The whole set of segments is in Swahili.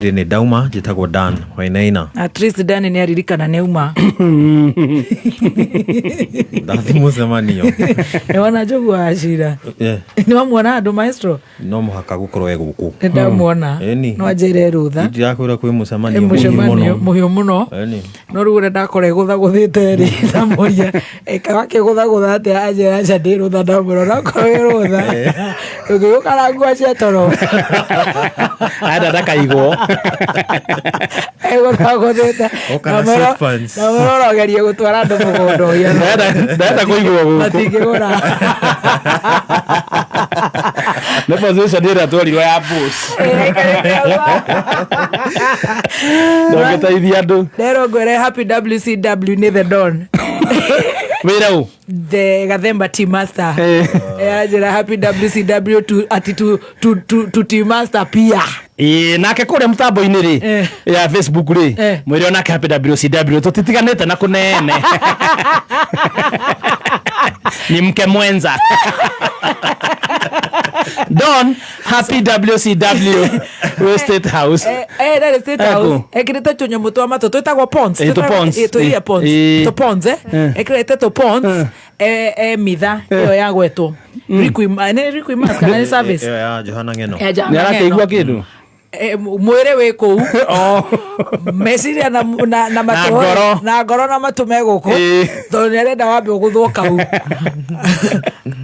Ni dauma jitagwo Dan Wainaina. At least Dan ni aririkana neuma. Ndathi mucemanio. Ewana jogu ashira. Ni wamwona andu maestro. No muhaka gukorwo guku. Ndamuona. No ajere rutha. Ndirakwira kwi mucemanio muhiu muno. No rugure ndakore gutha guthite ri ndamuria. Eka wake gutha ate ajera acha ndi rutha ndamuro nakore rutha. Ugiyo karangwa cia toro. Ada ndakaigwo. Ego tagothete. Namero gerie gutwara andu mugondo ya. Ndata kuigwo guku. Atingigora. Na position ira twarirwo ya boss. Ndogetaithia andu. Lero ngwere happy WCW ni the Don. Wira u. The Gathemba team master. Ajira happy WCW to team master pia. Nake kure mtambo-ini ri ya Facebook ri mwire onake happy WCW tutitiganite na kunene. Ni mke mwenza. Don happy WCW State House. That is State House. Ekirite tunyamu twa mato twitagwo Pons. To Pons. To Pons ekirite to Pons mitha iyo ya gwetwo. Riku mask na service. Ya Johana Ngeno. Ni arakeigwa kindu. Mwere we kou meciria na mato na ngoro na matume guku to nirenda wambe guthuka hu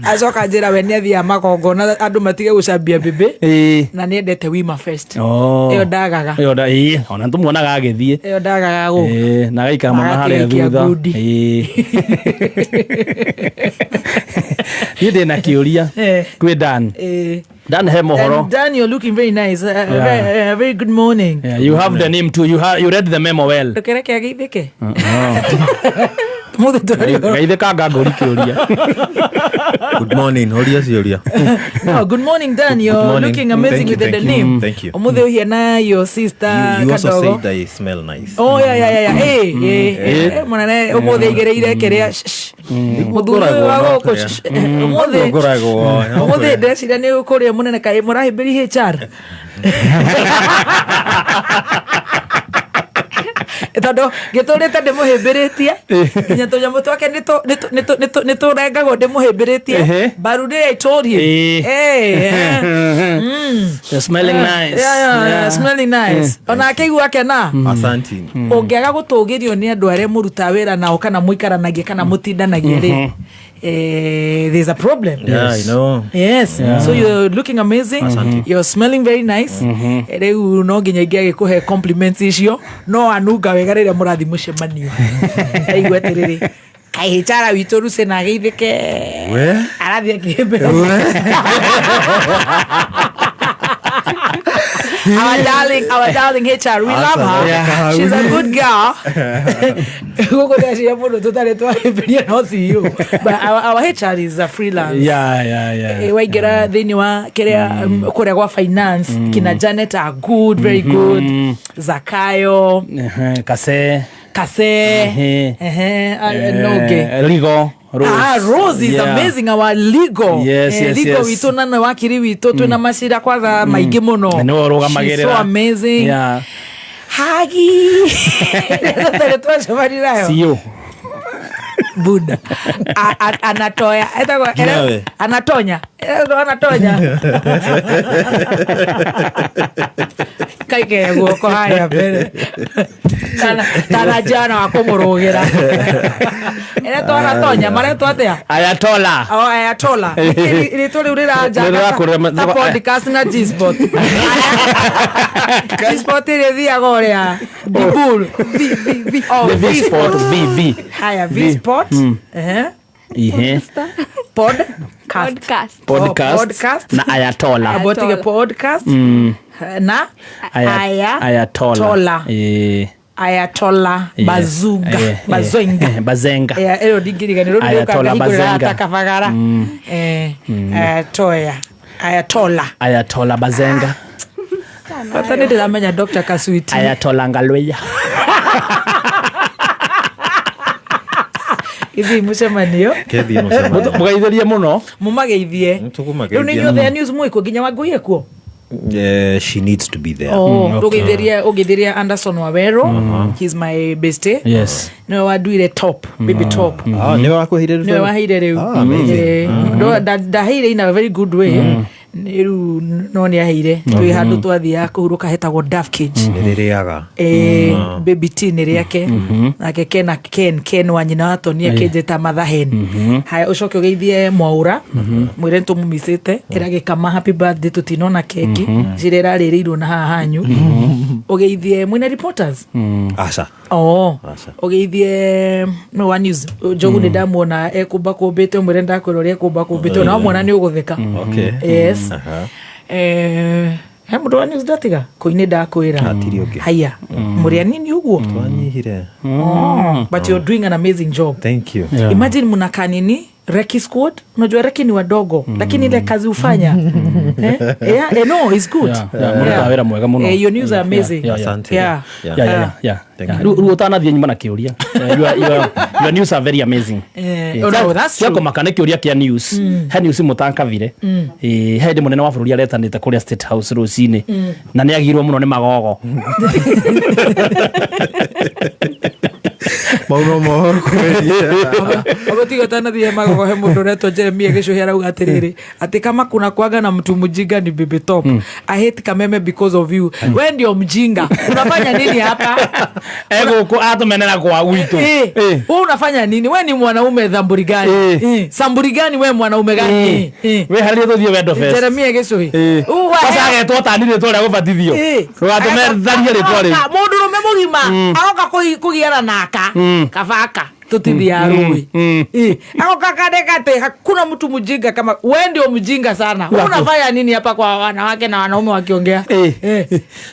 acoka njira we ni athia makongo na andu matige gucambia bibi na niendete Wima Fest iyo ndagaga ona tumuonaga agithie iyo ndagaga gu na gaika mama haria thutha yende na kiuria kwi Dan Dan he mohoro. Dan, you're looking very nice. Very good morning. Yeah, you have the name too. You read the memo well. Kere ke agithike. Gaithika nganguri kiuria. Good morning. Horia cioria. Oh, good morning, Dan. You're looking amazing with the name. Thank you. Omuthe here na your sister. You also said I smell nice. Oh yeah. Hey. Mwana omuthe igereire keria. Muthuri wa goko. Omuthe ndecira ni ukuria munene kai murahibiri HR. Etondo giturite ndimuhimbiritie nya tunyamu twake nito rengago ndimuhimbiritie barude I told him you're smelling nice. Yeah, smelling nice. Ona akeigua kena Asante. Ungiaga gutugirio ni andu aria muruta wira nao kana muikaranagie kana mutindanagie ri there's a problem. Yeah, I know. Yes. So you're looking amazing. You're smelling very nice. Reu no nginya ingia gikuhe compliments icio no anunga wega rire murathi mucemanio. Aigua tiriri kai chara witu ruse na geithike arathi akihembera our darling HR, we love her. Yeah. She's a good girl. But our HR is a freelance. Yeah. Waigera thini wa kerea kuria kwa finance kina Janet are good, very good. Zakayo, Kase, Noge, Ligo. Rose is amazing. Our legal. Yes. Legal wito na wakiri wito twina macira kwaga maingi muno. She's so amazing. Yeah. Hagi. Siyo. Buda. Anatoya. Anatonya. Kaike guoko haya mbere. Tana jana wakumurugera. Ere to Anatonya mare to atia? Ayatola. Oh, Ayatola. Ile to urira jaga. Podcast na G-Spot. G-Spot ile dia gorea. Bibul. V-Sport. V. Haya V-Sport. Podcast na Ayatola. Abotige podcast na Ayatola. Ayatola Bazenga. Ero digiriganiro Ayatola Bazenga. Takavagara. Ayatola Bazenga. Patane de la menya Dr. Kasuiti. Ayatola Ngalweya. Ithi mucemanio mugaithirie muno mumageithie riu ni nyothe news mwiko nginya wanguie kuo She needs to be there. Ugetheria Anderson Wawero. He's my bestie. Yes. No, I do it top, baby top. Never wakuhire riu. No, I hate it. Amazing. That hate in a very good way. No ni ahire twi handu twathia kuhuruka hetagwo Duff Cage niriaga baby T ni riake nake Ken wa nyina wa Tony akenjeta mathahen haya ucoke ugeithie Mwaura mwire ntumumisite iragikama happy birthday tutinona keki cirera ririrwo na haha hanyu ugeithie mwine reporters Asa ugeithie no one news jogu ni ndamuona ekumba kumbite mwire ndakwirore ekumba kumbite na mwana ni ugutheka yes mundu wa news ndatiga kuini ndakwira haya muria nini uguo twanyihire but you're doing an amazing job. Thank you. Imagine mnakaa nini Reki squad, unajua Reki ni wadogo lakini ile kazi ufanya no it's good mnawera mwega muno your news are amazing. Asante. Ruo tanathie nyuma na kiuria your news are very amazing. No, that's true. Yako makane kiuria kia news he news mutankathire he ndi munene wa bururi aretanite kuria State House rucini na ni agirwo muno ni magogo mauno mohoro kweria ogotiga tanathie magogo he mundu reto Jeremia Gicuhi arauga atiriri ati kama kuna kwaga na mtu mjinga ni baby top. I hate Kameme because of you. Wewe ndio mjinga unafanya nini hapa guku atumenera kwa gwitu wewe unafanya nini? Wewe ni mwanaume dhamburi gani? Samburi gani wewe mwanaume gani? Wewe hali tuthie wendo fest Jeremia Gicuhi sasa agetwo tanire tore gubatithio tugatumerithanie ritwari mundu rume mugima aroka kugiana naka kavaka tutithia rui aroka kadekate hakuna mtu mjinga kama wewe ndio mjinga sana. Unafanya nini hapa kwa wanawake na wanaume wakiongea?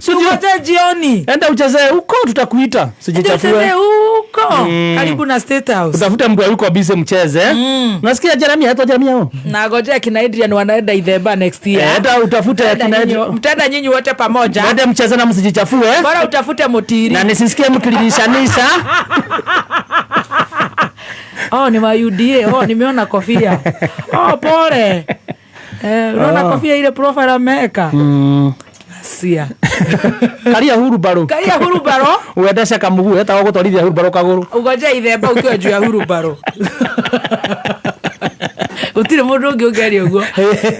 Sio jioni enda uchezee huko tutakuita sijichafue huko karibu na State House utafute mtu yuko busy mcheze nasikia Jeremia hata Jeremia huo na ngojea kina Adrian wanaenda Ithemba next year enda utafute kina Adrian mtenda nyinyi wote pamoja enda mcheze na msijichafue bora utafute Mutiri na nisisikie mkililishanisha ni ma UDA nimeona kofia pole unaona kofia ile profile ameka sia karia huru baro uendesha kamugu hata gutwarithia huru baro kaguru ugoje Ithemba ukiwa juu ya huru baro utire mundu ungi ungeri uguo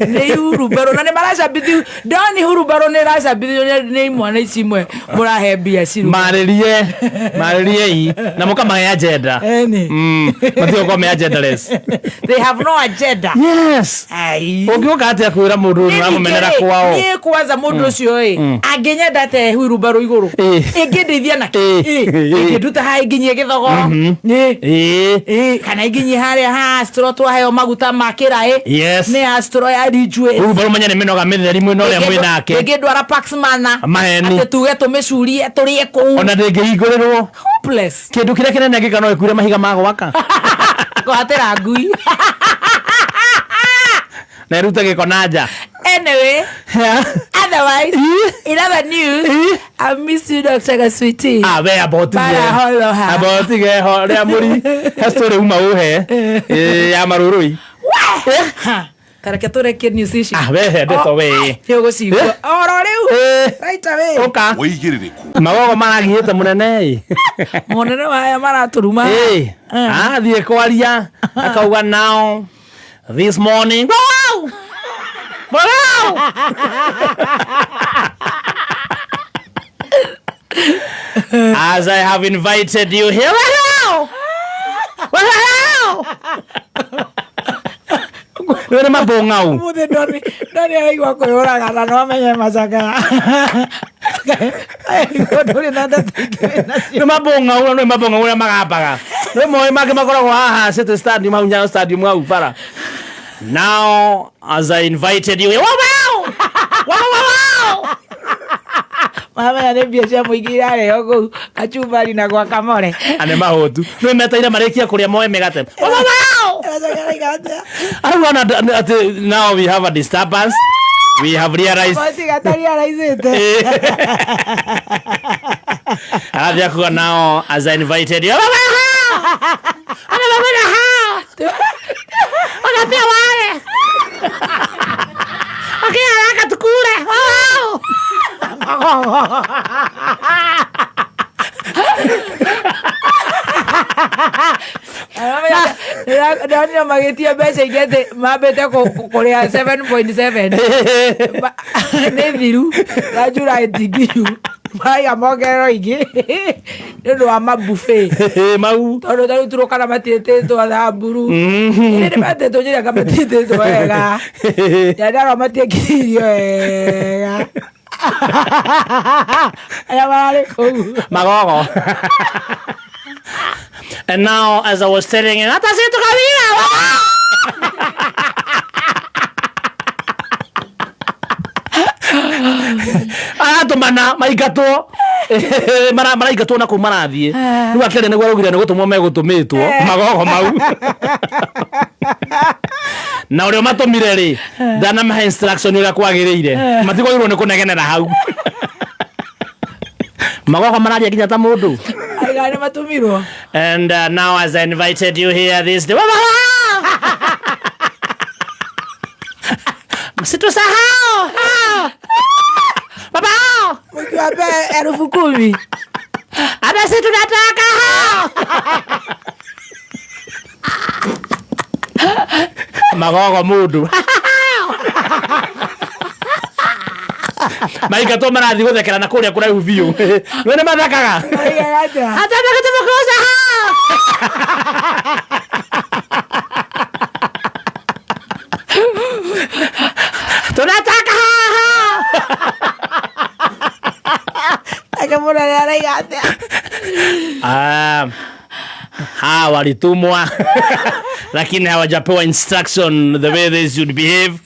ni huru baro na ni maracambithio ndani huru baro ni racambithio ni mwana icimwe murahe mbia ciru maririe na mukamahe agenda matio kwa me agendarless they have no agenda yes ungiuka atia kwira mundu namumenera kwao ni kwaza mundu ucio angenyenda te huru baro iguru ingindeithia na ingiduta ha inginyie githogo kana inginyie haria ha stro twaheo maguta makira ni astro ya rijwe baro manya ni minoga mitheri mwino ria mwinake ngindwara Paxmana maheni ate tuge tumicurie turie ku ona ndingihingũrĩrwo hopeless kindu kiria kinene ngikano ikuire mahiga ma gwaka kwatera ngui na irute giko nanja anyway otherwise in other news I miss you Dr. Gaswiti we about ge ho ria muri story uma uhe ya marurui kareke tureke news ici we hendeto we yo cigwa oro riu right away oka woigiririku magogo maragiite munene waya maraturuma thie kwaria akauga now this morning as I have invited you here Wena mabongau muthe ndoni aigwa kuyuraga na no menye macaka ndoni na no mabongau na magapaga no moy make makoragwo haha City Stadium au Nyayo Stadium au para now as I invited you mama ya nebia cia muigira leo go achumbari na kwa kamore ane mahotu no metaira marekia kuria moe megate I want now we have a disturbance we have realized now as I invited you okay haraka tukule Ndonio magĩtia mbeca ingĩ mambĩte kũrĩa 7.7 nĩ thiru na Julite nginyu maiga mongerero ingĩ nĩ ũndũ wa mabuffet mau tondũ tarĩu turũkana matiĩtĩtwo thamburu nĩ matĩtwo njĩranga matiĩtĩtwo wega ndarwa matiĩkĩirio wega aya mararĩ kũu magogo. And now, as I was telling him, hata si tukawira. Tumana maigatwo maraigatwo na kumarathie riu akere niguo rugire nigutumwo megutumitwo magogo mau na urio matumire ri ndana mahe instruction uria kwagiriire matigoirwo ni kunegenera hau magogo mararia kinya ta mundu. And now, as I invited you here this day, msitusahau baba, mkiwape 10,000 hata sisi tunataka magogo mundu maigatwo marathi guthekera na kuria kuraihu biu none mathakaga hata ndakatumokoza tunataka akamuna naraigate walitumwa lakini hawajapewa instruction the way they should behave.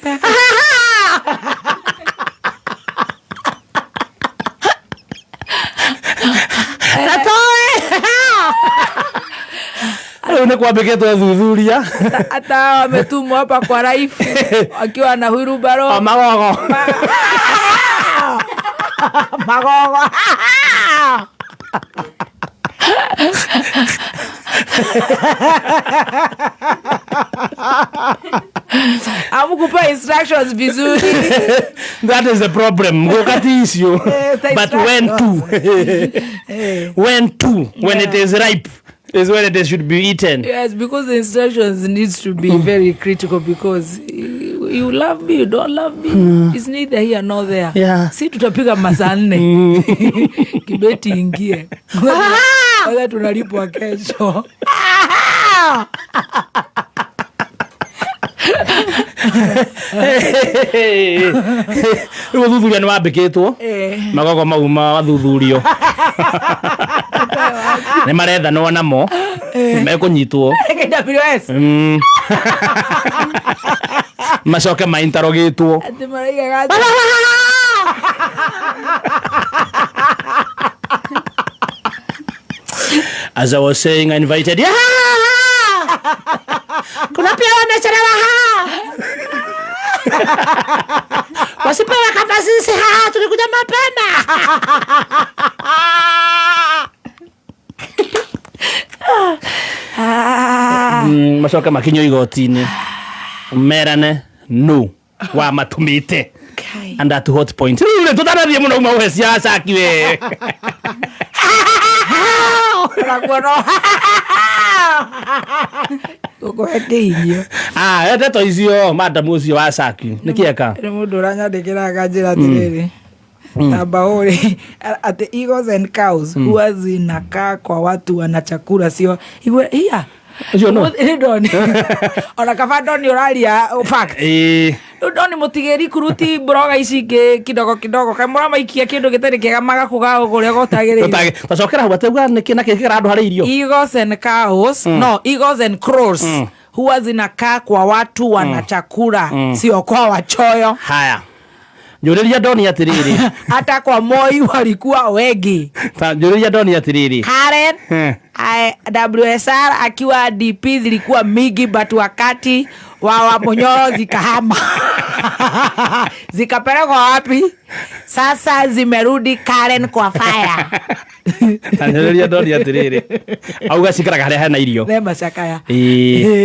Une kwambiketwo thuthuria hata wametumwa hapa kwa life akiwa na hurubaro magogo magogo amukupa instructions vizuri. That is the problem. Issue. But when it is ripe is when it should be eaten. Yes, because the instructions needs to be very critical, because you love me, you don't love me, it's neither here nor there. Yeah. Si tutapiga masaa 4 kibeti ingie wala tunalipwa kesho. Thuthuria nĩ wambĩkĩtwo magogo mau mathuthurio nĩ marethanwo namo mekũnyitwo macoke mainterogĩtwo. As I was saying, I invited you. Kuna pia wamechelewa wasipewa kama sisi tulikuja mapema. Macoka makinyo igoti-inĩ merane no wa matumite and at hot point rĩu tutarathie muno uma ũheci acaki we Gũkũhetĩirio ndeto icio madam ũcio wa caki nĩ kĩeka nĩ mũndũ ũranyandĩkĩra kanjĩra atĩrĩrĩ Tabauri ati eagles and cows huwa zinakaa kwa watu wana chakula sio igwe iya ndoni ona kaba ndoni uraria fact ndoni mutigeri kuruti broga ici kidogo kidogo kamura maikia kindu gitari kiega magakuga uguria gotagirire tacokera hau atauga niki na kiki randu hari irio eagles and cows no eagles and crows huwa zinakaa kwa watu wana chakula sio kwa wachoyo. Haya njuriria ndoni atiriri hata kwa Moi walikuwa wengi. Njuriria ndoni atiriri Karen WSR akiwa DP zilikuwa mingi, but wakati wa Munyoro zikahama zikapelekwa wapi sasa? Zimerudi Karen kwa fire. Njuriria ndoni atiriri auga cikaraga haria hena irio themba cakaya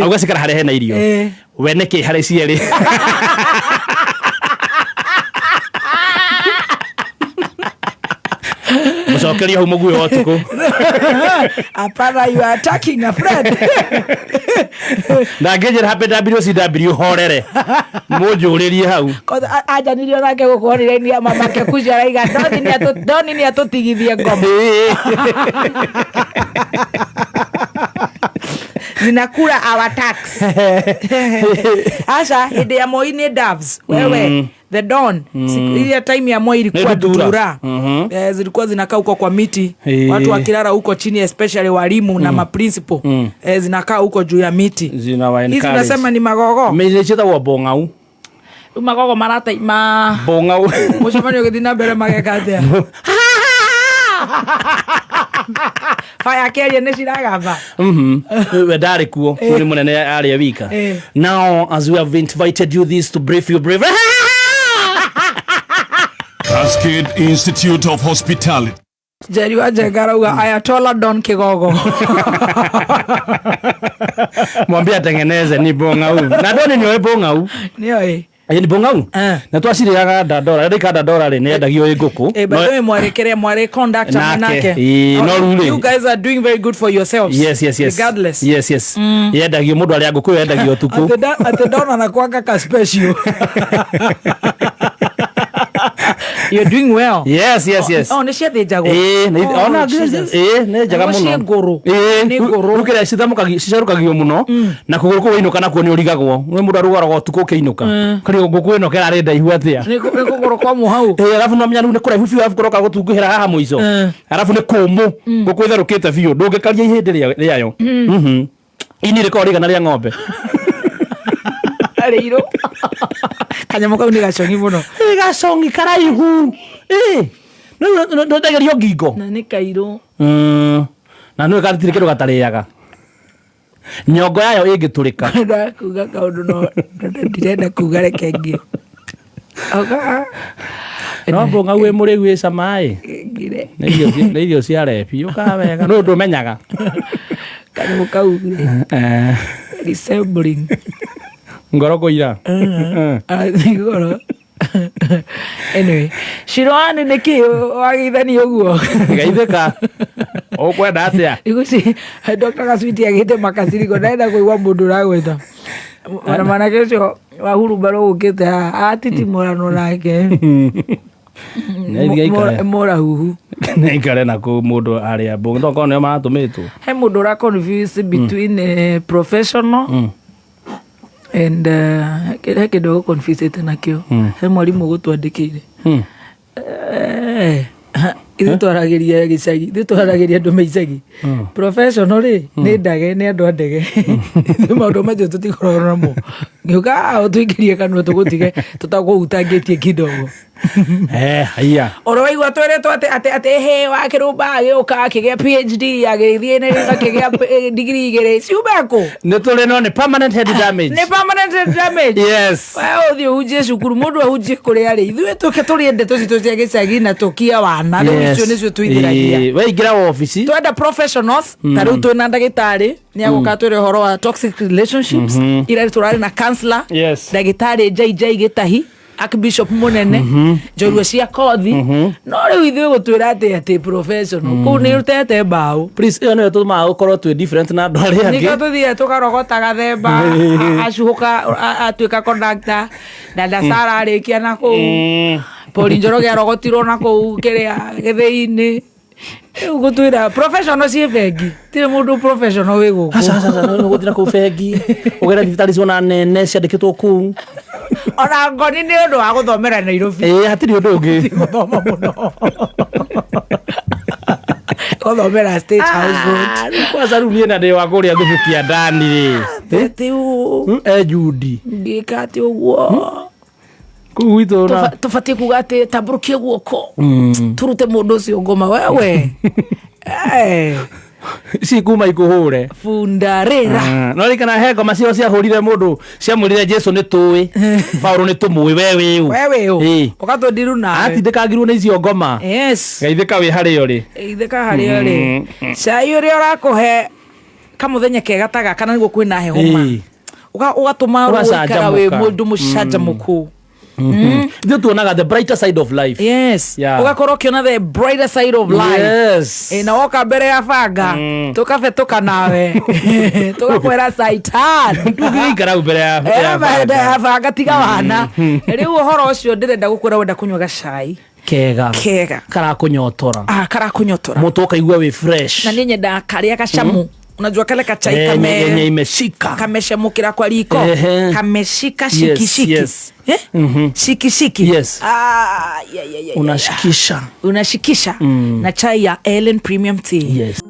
auga cikara haria hena irio we niki hari cieri mucokeria hau muguo otuko apana you are attacking a friend na ngeje happy WCW horere mujuririe hau aja nilio nake gukorire ni mama ke kuja raiga doni ni atutigithie ngoma zinakula our tax asha hidi ya Moi ni Doves wewe the Don ile time ya Moi ilikuwa dutura zilikuwa zinakaa huko kwa miti watu wakilala huko chini especially walimu na maprincipal zinakaa huko juu ya miti hizi nasema ni magogo mimi cheta wa bongau magogo marata ma bongau mshamani ukidina bere magekatea fire carrier ne shiragava we dare kuo muri munene ari wika now as we have invited you this to brief you brief Cascade Institute of Hospitality. Jerry wajegarauga Ayatollah Don Kigogo mwambie atengeneze ni bongau na Don ni we bongau nio ni bongau na twaciriaga dadora ndika dadora ri ne ndagio nguku no mwarekeria mware conductor manake no rule you guys are doing very good for yourselves yes regardless yes yendagio mundu ari nguku yendagio tuku ate Don anakuanga ka special you're doing well yes ne ciathi jago ona ne jaga muno ni goro rukira cicarukagio muno na kuguru ku winuka na kuoni urigagwo we mundu arugarago tuku kiinuka kari nguku ino kera renda ihu atia ni kuguru kwa muhau alafu no menya ni kuraihu fiu afukuroka gutunguhira haha muico alafu ni kumu nguku itherukite fiu ndungikaria ihindi riayo ini rikoriga na ria ng'ombe ariro kanyamo kau ni gachongi muno gachongi karaihu no ndagerio ngingo na ni kairo na no karitire kiru gatariaga nyongo yayo ingiturika kuga kaundu no ndirenda kuga rekengio oga no bonga we muri gwe samai ngire ne irio cia repi ukawega no ndumenyaga kanyamo kau resembling ngoro koira ngoro anyway Shirwani niki wagithani uguo gaitheka okwenda atia igusi Dr. Kaswiti agite makasiriko ndaenda kuigwa mundu ragweta ona mana kesho wahuru baro ukite atiti morano nake mora huhu neikare na ku mundu aria bongo ndoko ne matumitwo he mundu ra confuse between professional and kile kidogo confuse tena kio he mwalimu gutwandikire itwaragiria gicagi itwaragiria ndu meicagi professional ni ndage ni andu andege maundu macio tutikorwo namo ngiuka utuingirie kanwa tugutige tutaguutangitie kidogo haya oro waigua tweretwo ate he wakirumba agiuka akigia PhD agithie ne akigia degree igere ciubeko ne tole no ni permanent head damage yes wewe uthio huje cukuru mundu ahuje kuri ari ithuĩ tuke turi ndeto citu cia gicagi na tukia wana rĩu icio nicio tuithiragia we ingira office twenda professionals taru twina ndagitari ni aguka twire horo wa toxic relationships ira turari na counselor ndagitari JJ Gitahi Archbishop munene njorua cia kothi no riu ithuĩ gutwira ati professional ku ni rutete mbao please yo no tuma ukorwo twi different na andu aria angi niko tuthie tukarogota gathemba acuka atuika conductor na ndasara arikia na ku poli njoroge arogotirwo na ku kiria githii-ini gutwira professional cie bengi tire mundu professional wi guku no gutira ku bengi ugera thibitari ciona nene ciandikitwo ku ona ngoni ni undu wa guthomera Nairobi hatiri undu ungi guthoma muno guthomera State House Board kwanza riu nie na ndi wa kuria thubukia ndani ri tiu Judi ngikati uguo kuitona tufatie kuga ati tamburukie guoko turute mundu ucio ngoma wewe si kuma ikuhure fundarera no rikana he ngoma cio cia hurire mundu cia mwirire Jesu ni tuwi Paulo ni tumui wewe ukatodiru na atindikagirwo ni icio ngoma yes geithika wi hario ri geithika hario ri cai uri urakuhe kamuthenya kega taga kana niguo kwina heho ma ugatuma ukara we mundu mucanjamuku Ndio tuonaga the brighter side of life. Yes. Yeah. Ugakorwo ukiona the brighter side of life. Yes. Na woka mbere ya banga tukabetoka nawe tugakwera saitan Tukikara mbere ya banga tiga wana riu uhoro ucio ndirenda gukwira wenda kunywa gacai kega kara kunyotora mutu ukaigua we fresh na niĩ nyenda karĩa gacamu unajua kale kachai yenye imeshika kameshemukira kwa riko kameshika shikishiki yes. Shikishiki yes. Yeah. Unashikisha na chai ya Ellen Premium Tea. yes.